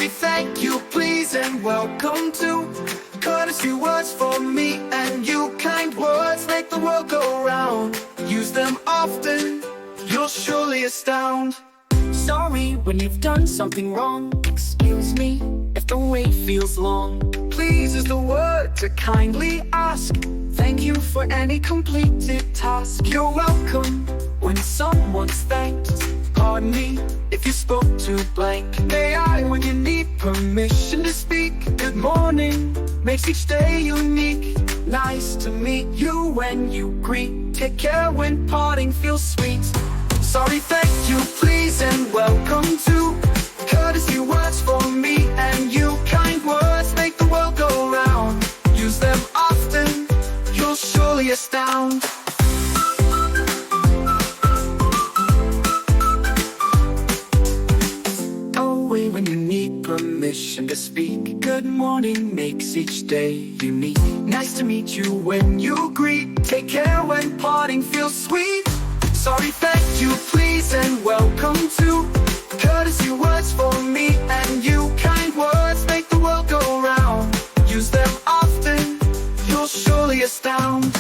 Sorry, thank you, please, and welcome to courtesy words for me and you. Kind words make the world go round. Use them often, you'll surely astound. Sorry when you've done something wrong. Excuse me if the wait feels long. Please is the word to kindly ask. Thank you for any completed task. You're welcome when someone's thanked. Pardon me if you spoke too blank. May I when you need permission to speak. Good morning makes each day unique. Nice to meet you when you greet. Take care when parting feels sweet. Sorry, thank you, please, and welcome to courtesy words for me and you. Kind words make the world go round. Use them often, you'll surely astound. Away when you need permission to speak. Good morning makes each day unique. Nice to meet you when you greet. Take care when parting feels sweet. Sorry, thank you, please, and welcome to courtesy words for me and you. Kind words make the world go round. Use them often, you'll surely astound.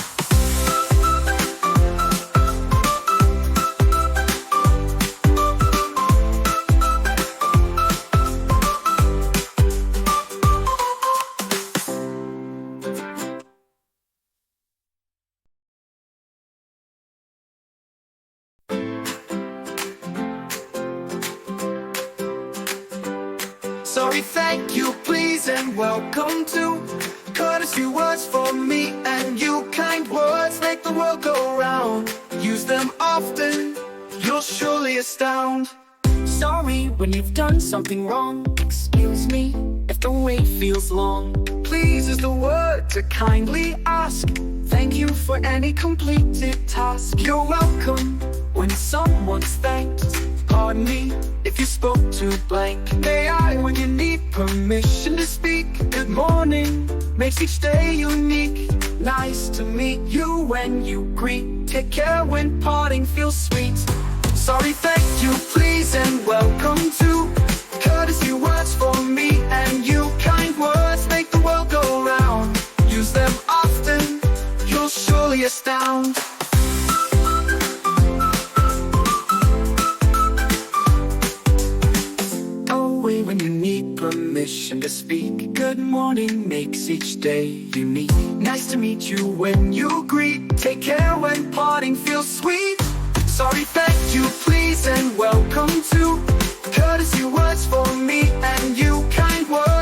Sorry, thank you, please, and welcome to courtesy words for me and you. Kind words make the world go round. Use them often, you'll surely astound. Sorry when you've done something wrong. Excuse me if the wait feels long. Please is the word to kindly ask. Thank you for any completed task. You're welcome when someone's thanked. Pardon me if you spoke too blank. May I when you need permission to speak. Good morning makes each day unique. Nice to meet you when you greet. Take care when parting feels sweet. Sorry, thank you, please, and welcome to courtesy words for me and you. Kind words make the world go round. Use them often, you'll surely astound. When you need permission to speak. Good morning makes each day unique. Nice to meet you when you greet. Take care when parting feels sweet. Sorry, thank you, please, and welcome to courtesy words for me and you. Kind words